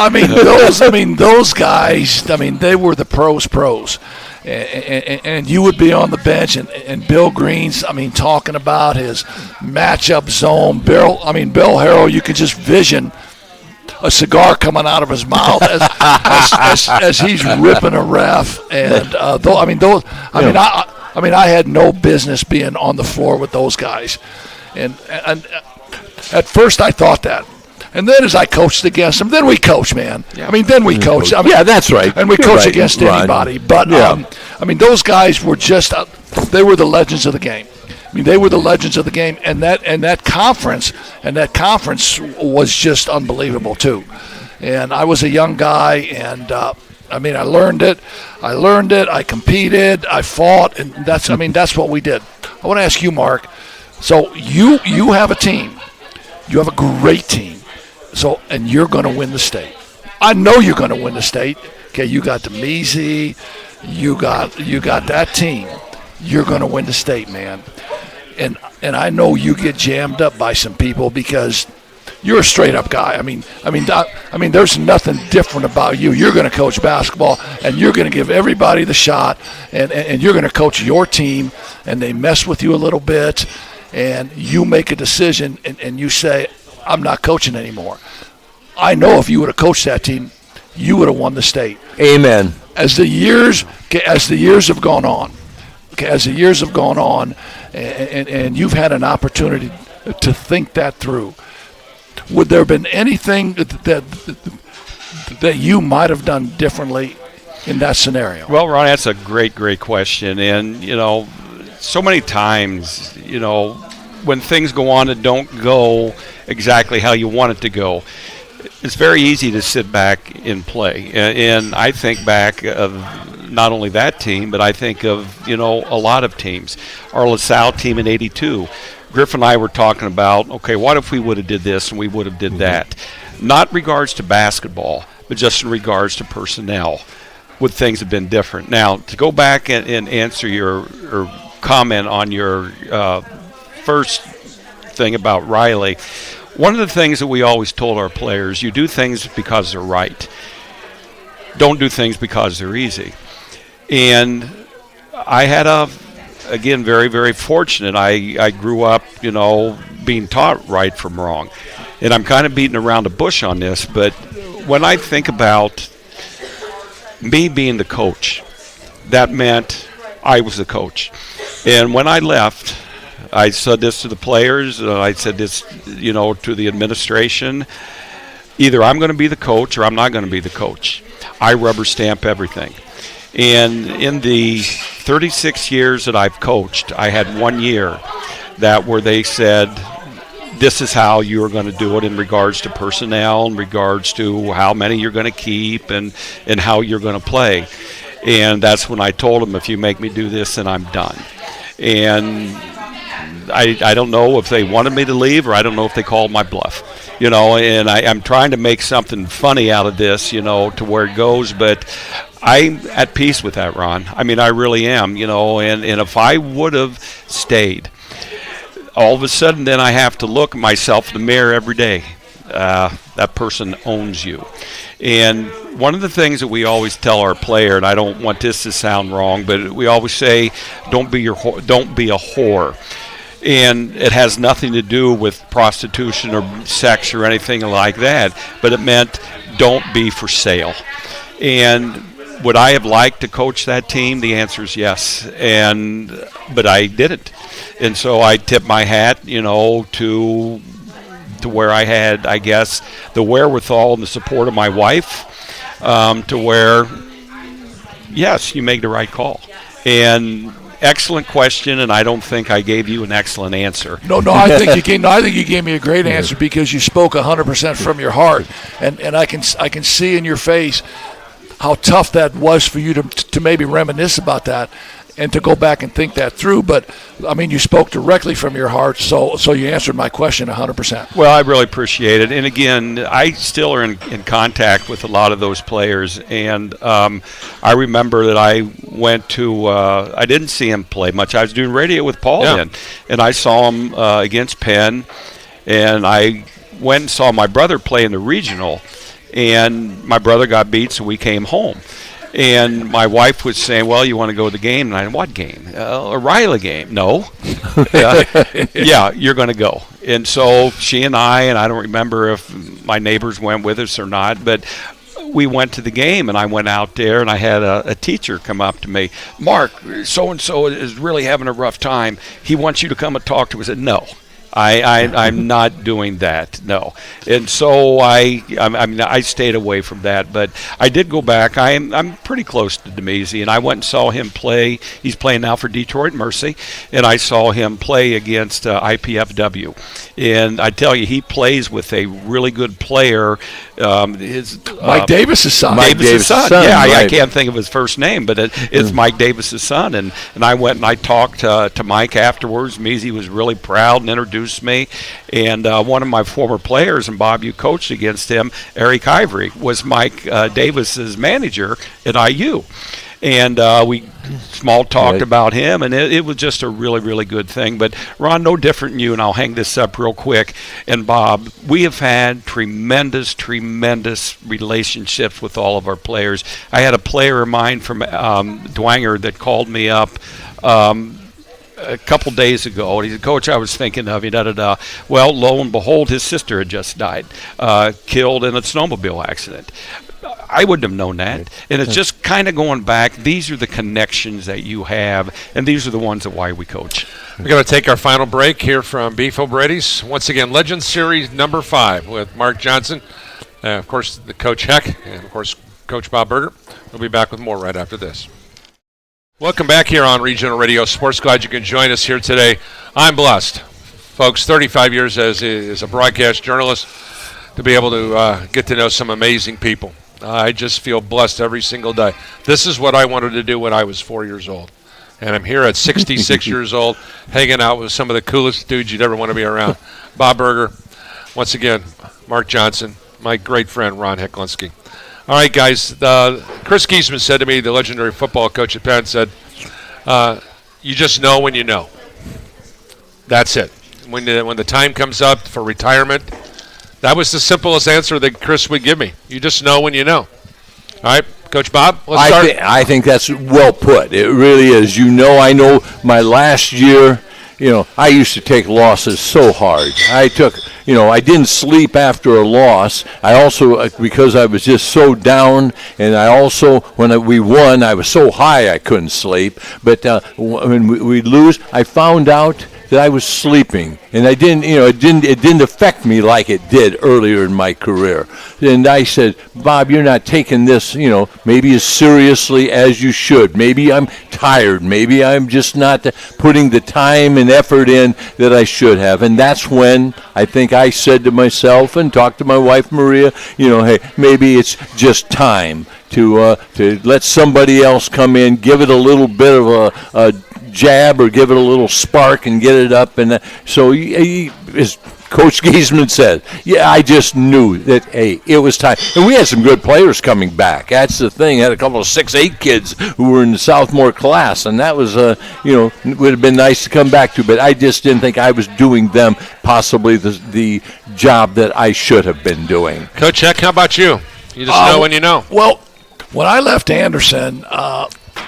Speaker 3: Those guys. They were the pros. And you would be on the bench, and Bill Green's, talking about his matchup zone. Bill Harrell, you could just vision a cigar coming out of his mouth as he's ripping a ref. And I had no business being on the floor with those guys. And at first I thought that. And then as I coached against them, then we coach, man.
Speaker 2: Yeah.
Speaker 3: I mean, then we coach. I mean,
Speaker 4: Yeah, that's right.
Speaker 3: and we
Speaker 4: You're
Speaker 3: coach
Speaker 4: right,
Speaker 3: against
Speaker 4: Ron.
Speaker 3: anybody. But,
Speaker 4: Yeah.
Speaker 3: I mean, those guys were just they were the legends of the game. I mean, they were the legends of the game. And that conference was just unbelievable, too. And I was a young guy, and I mean, I learned it. I competed. I fought, and that's what we did. I want to ask you, Mark. So you have a team. You have a great team. So, and you're going to win the state. I know you're going to win the state. Okay, you got the Measy. You got that team. You're going to win the state, man. And I know you get jammed up by some people because you're a straight-up guy. I mean, there's nothing different about you. You're going to coach basketball, and you're going to give everybody the shot, and you're going to coach your team, and they mess with you a little bit, and you make a decision, and you say, I'm not coaching anymore. I know if you would have coached that team, you would have won the state.
Speaker 4: Amen.
Speaker 3: As the years have gone on, and you've had an opportunity to think that through, would there have been anything that you might have done differently in that scenario?
Speaker 5: Well, Ron, that's a great question. And, so many times, when things go on that don't go exactly how you want it to go, it's very easy to sit back and play. And I think back of not only that team, but I think of, a lot of teams. Our LaSalle team in '82. Griff and I were talking about, okay, what if we would have did this and we would have did that? Not in regards to basketball, but just in regards to personnel. Would things have been different? Now, to go back and answer or comment on your first thing about Riley, one of the things that we always told our players, you do things because they're right. Don't do things because they're easy. And I had again, very, very fortunate. I grew up, being taught right from wrong. And I'm kind of beating around the bush on this, but when I think about me being the coach, that meant I was the coach. And when I left, I said this to the players, I said this, to the administration. Either I'm going to be the coach or I'm not going to be the coach. I rubber stamp everything. And in the 36 years that I've coached, I had 1 year where they said, this is how you are going to do it in regards to personnel, in regards to how many you're going to keep, and how you're going to play. And that's when I told them, if you make me do this, then I'm done. And I don't know if they wanted me to leave, or I don't know if they called my bluff. And I'm trying to make something funny out of this, to where it goes, but I'm at peace with that, Ron. I mean, I really am, and if I would have stayed, all of a sudden then I have to look at myself in the mirror every day. That person owns you. And one of the things that we always tell our player, and I don't want this to sound wrong, but we always say, don't be a whore. And it has nothing to do with prostitution or sex or anything like that, but it meant don't be for sale. And would I have liked to coach that team? The answer is yes. But I didn't. And so I tip my hat, to where I had, I guess, the wherewithal and the support of my wife, to where, yes, you make the right call. And excellent question, and I don't think I gave you an excellent answer.
Speaker 3: No, I think you gave me a great answer because you spoke 100% from your heart, and I can see in your face how tough that was for you to maybe reminisce about that and to go back and think that through. But, I mean, you spoke directly from your heart, so you answered my question 100%.
Speaker 5: Well, I really appreciate it. And, again, I still are in contact with a lot of those players. And I remember that I went to I didn't see him play much. I was doing radio with Paul then. And I saw him against Penn. And I went and saw my brother play in the regional. And my brother got beat, so we came home. And my wife was saying, well, you want to go to the game? And I said, what game? A Riley game. No. Yeah, you're going to go. And so she and I don't remember if my neighbors went with us or not, but we went to the game, and I went out there, and I had a teacher come up to me. Mark, so-and-so is really having a rough time. He wants you to come and talk to him. I said, no. I'm not doing that, no. And so I stayed away from that. But I did go back. I'm pretty close to Demese, and I went and saw him play. He's playing now for Detroit Mercy, and I saw him play against IPFW. And I tell you, he plays with a really good player.
Speaker 3: Mike Davis's son.
Speaker 5: Mike Davis' son. Yeah,
Speaker 4: right.
Speaker 5: I can't think of his first name, but it's Mike Davis's son. And I went and I talked to Mike afterwards. Measy was really proud and introduced me. And one of my former players, and Bob, you coached against him, Eric Ivory, was Mike Davis's manager at IU. And we small talked about him, and it was just a really, really good thing. But, Ron, no different than you, and I'll hang this up real quick. And, Bob, we have had tremendous, tremendous relationships with all of our players. I had a player of mine from Dwenger that called me up a couple days ago, and he said, Coach, I was thinking of you, da-da-da. Well, lo and behold, his sister had just died, killed in a snowmobile accident. I wouldn't have known that. And it's just kind of going back. These are the connections that you have, and these are the ones that why we coach.
Speaker 2: We're going to take our final break here from Beef O'Brady's. Once again, Legends Series number 5 with Mark Johnson, of course, the Coach Heck, and, of course, Coach Bob Berger. We'll be back with more right after this. Welcome back here on Regional Radio Sports. Glad you can join us here today. I'm blessed, folks, 35 years as a broadcast journalist, to be able to get to know some amazing people. I just feel blessed every single day. This is what I wanted to do when I was 4 years old. And I'm here at 66 years old, hanging out with some of the coolest dudes you'd ever want to be around. Bob Berger, once again, Mark Johnson, my great friend Ron Hecklinski. All right, guys, Chris Giesman said to me, the legendary football coach at Penn, said, you just know when you know. That's it. When the time comes up for retirement, that was the simplest answer that Chris would give me. You just know when you know. All right, Coach Bob, let's start.
Speaker 4: I think that's well put. It really is. I know my last year, I used to take losses so hard. I didn't sleep after a loss. I also, because I was just so down, and I also, when we won, I was so high I couldn't sleep. But when we'd lose, I found out that I was sleeping, and it didn't affect me like it did earlier in my career. And I said, Bob, you're not taking this, maybe as seriously as you should. Maybe I'm tired. Maybe I'm just not putting the time and effort in that I should have. And that's when I think I said to myself and talked to my wife Maria, hey, maybe it's just time to let somebody else come in, give it a little bit of a jab or give it a little spark and get it up. And so as Coach Giesman said, I just knew that, hey, it was time. And we had some good players coming back. That's the thing. I had a couple of 6'8" kids who were in the sophomore class, and that was, would have been nice to come back to. But I just didn't think I was doing them possibly the job that I should have been doing.
Speaker 2: Coach Heck, how about you? You just know when you know.
Speaker 3: Well, when I left Anderson,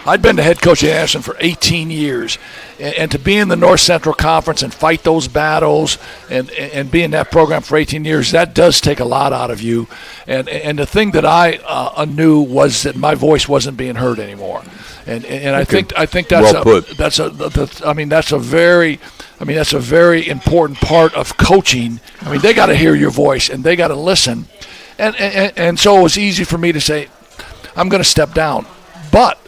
Speaker 3: I'd been the head coach at Anderson for 18 years, and to be in the North Central Conference and fight those battles and be in that program for 18 years, that does take a lot out of you. And the thing that I knew was that my voice wasn't being heard anymore. And I think that's a very important part of coaching. I mean, they got to hear your voice and they got to listen. And so it was easy for me to say, I'm going to step down. But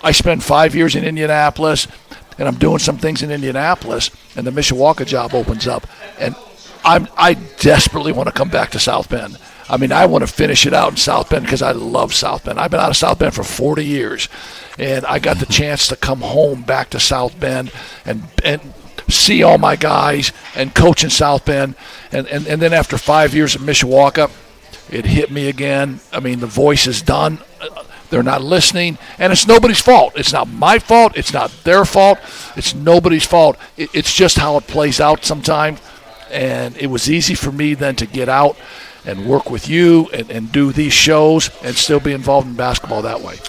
Speaker 3: I spent 5 years in Indianapolis, and I'm doing some things in Indianapolis, and the Mishawaka job opens up. And I desperately want to come back to South Bend. I mean, I want to finish it out in South Bend because I love South Bend. I've been out of South Bend for 40 years, and I got the chance to come home back to South Bend and see all my guys and coach in South Bend. And then after 5 years at Mishawaka, it hit me again. I mean, the voice is done. They're not listening, and it's nobody's fault. It's not my fault. It's not their fault. It's nobody's fault. It's just how it plays out sometimes. And it was easy for me then to get out and work with you and do these shows and still be involved in basketball that way.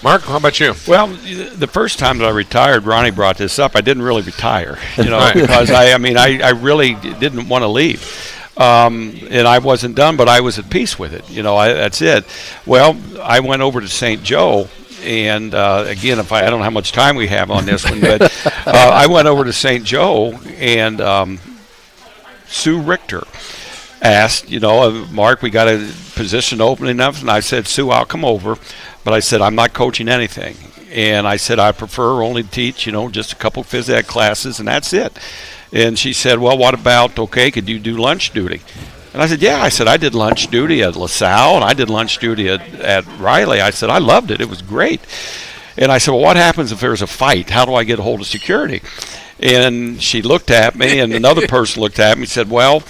Speaker 2: Mark, how about you?
Speaker 5: Well, the first time that I retired, Ronnie brought this up. I didn't really retire, because I really didn't want to leave. And I wasn't done, but I was at peace with it. That's it. Well, I went over to St. Joe, and again, I don't know how much time we have on this one, but I went over to St. Joe, and Sue Richter asked, Mark, we got a position open enough, and I said, Sue, I'll come over, but I said, I'm not coaching anything. And I said, I prefer only to teach, just a couple phys ed classes, and that's it. And she said, well, what about, could you do lunch duty? And I said, yeah. I said, I did lunch duty at LaSalle, and I did lunch duty at Riley. I said, I loved it. It was great. And I said, well, what happens if there's a fight? How do I get a hold of security? And she looked at me, and another person looked at me and said, well,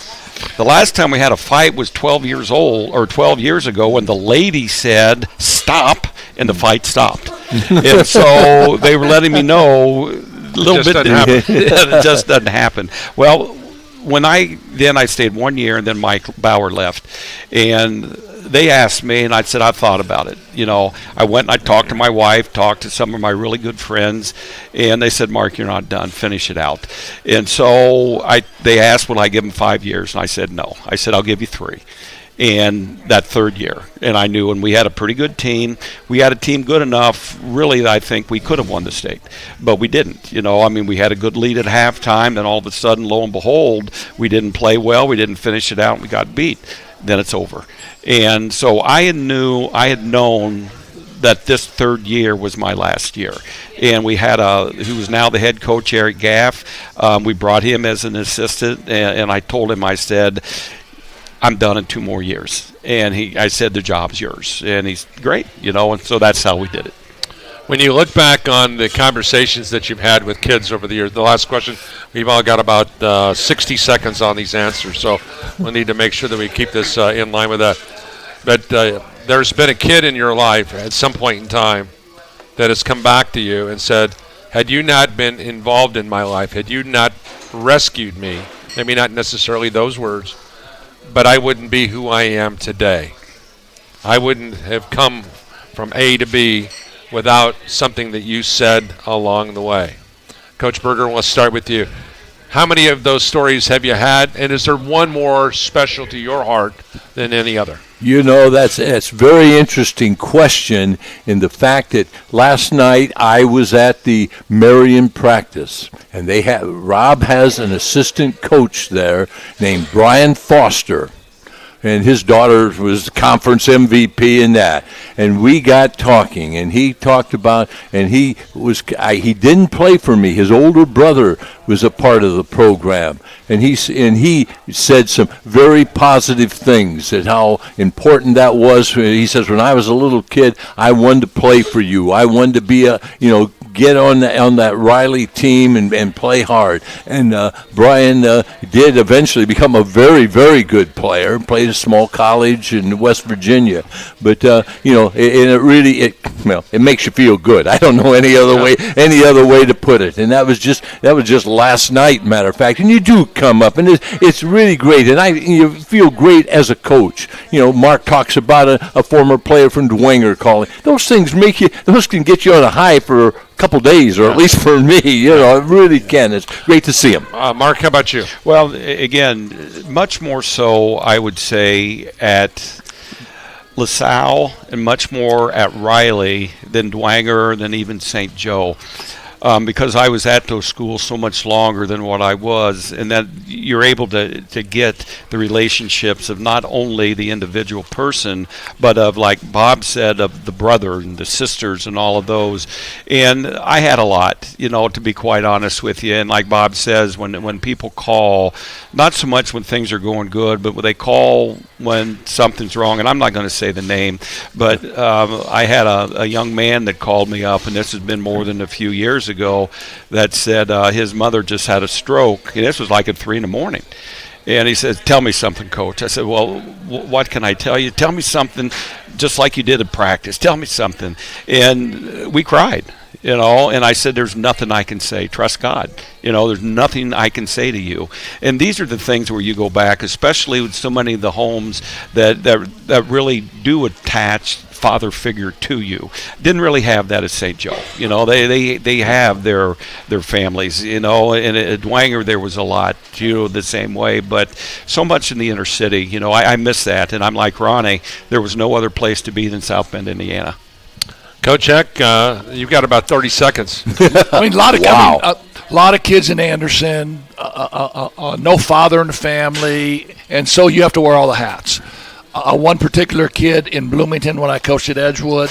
Speaker 5: the last time we had a fight was 12 years ago when the lady said, stop, and the fight stopped. And so they were letting me know a little bit that it just doesn't happen. Well, I stayed 1 year, and then Mike Bauer left. And they asked me, and I said, I've thought about it. I went and I talked to my wife, talked to some of my really good friends, and they said, Mark, you're not done. Finish it out. And so they asked, will I give them 5 years? And I said, no. I said, I'll give you 3. And that third year, and I knew, and we had a pretty good team. We had a team good enough, really, I think we could have won the state, but we didn't. We had a good lead at halftime, then all of a sudden, lo and behold, we didn't play well, we didn't finish it out, and we got beat. Then it's over. And so I had known that this third year was my last year. And we had who was now the head coach, Eric Gaff. We brought him as an assistant, and I told him, I said, I'm done in 2 more years. And I said, the job's yours. And he's great, and so that's how we did it.
Speaker 2: When you look back on the conversations that you've had with kids over the years, the last question, we've all got about 60 seconds on these answers, so we'll need to make sure that we keep this in line with that. But there's been a kid in your life at some point in time that has come back to you and said, had you not been involved in my life, had you not rescued me, maybe not necessarily those words, but I wouldn't be who I am today. I wouldn't have come from A to B without something that you said along the way. Coach Berger, let's start with you. How many of those stories have you had, and is there one more special to your heart than any other?
Speaker 4: That's a very interesting question in the fact that last night I was at the Marion practice, and Rob has an assistant coach there named Brian Foster. And his daughter was conference MVP in that. And we got talking, and he talked about, and he didn't play for me. His older brother was a part of the program, and he said some very positive things and how important that was. He says, when I was a little kid, I wanted to play for you. I wanted to be get on that Riley team and play hard. And Brian did eventually become a very, very good player. Played a small college in West Virginia. But it makes you feel good. I don't know any other way to put it. And that was just last night, matter of fact. And you do come up, and it's really great. And you feel great as a coach. Mark talks about a former player from Dwenger calling. Those things those can get you on a high for a couple days, or at least for me, it really can. It's great to see him.
Speaker 2: Mark, how about you?
Speaker 5: Well, again, much more so, I would say, at LaSalle and much more at Riley than Dwenger, than even St. Joe. Because I was at those schools so much longer than what I was, and that you're able to get the relationships of not only the individual person, but of, like Bob said, of the brother and the sisters and all of those. And I had a lot, to be quite honest with you. And like Bob says, when people call, not so much when things are going good, but when they call when something's wrong, and I'm not going to say the name, but I had a young man that called me up, and this has been more than a few years ago, that said his mother just had a stroke, and this was like at 3 a.m. And he said, tell me something, Coach. I said, well, what can I tell you? Tell me something just like you did in practice. Tell me something. And we cried, and I said, there's nothing I can say. Trust God. There's nothing I can say to you. And these are the things where you go back, especially with so many of the homes that really do attach father figure to you. Didn't really have that at St. Joe. They have their families, and at Dwenger there was a lot, the same way, but so much in the inner city, I miss that, and I'm like Ronnie, there was no other place to be than South Bend, Indiana.
Speaker 2: Coach Heck, you've got about 30 seconds.
Speaker 3: A lot A lot of kids in Anderson, no father in the family, and so you have to wear all the hats. One particular kid in Bloomington when I coached at Edgewood,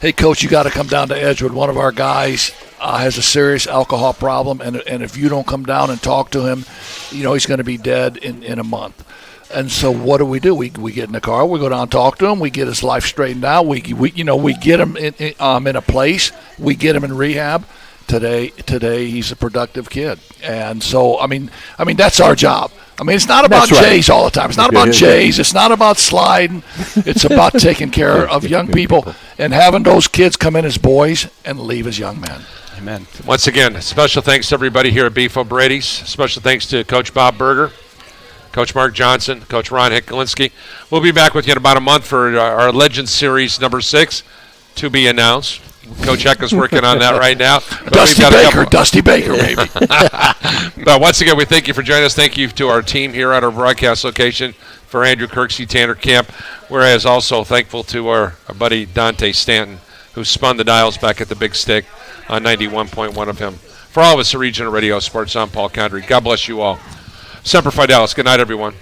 Speaker 3: hey, Coach, you got to come down to Edgewood. One of our guys has a serious alcohol problem, and if you don't come down and talk to him, he's going to be dead in a month. And so what do? We get in the car, we go down and talk to him, we get his life straightened out, we get him in a place, we get him in rehab. Today he's a productive kid, and so I mean that's our job. I mean, it's not about Jays all the time. It's not about Jays. It's not about sliding. It's about taking care of young people and having those kids come in as boys and leave as young men.
Speaker 5: Amen.
Speaker 2: Once again, special thanks to everybody here at Beef O'Brady's. Special thanks to Coach Bob Berger, Coach Mark Johnson, Coach Ron Hecklinski. We'll be back with you in about a month for our Legends Series number 6 to be announced. Coach Heck is working on that right now.
Speaker 3: Dusty Baker, maybe.
Speaker 2: But once again, we thank you for joining us. Thank you to our team here at our broadcast location, for Andrew Kirksey, Tanner Camp. Whereas also thankful to our buddy Dante Stanton, who spun the dials back at the Big Stick on 91.1 of him. For all of us at Regional Radio Sports, I'm Paul Condry. God bless you all. Semper Fidelis. Good night, everyone.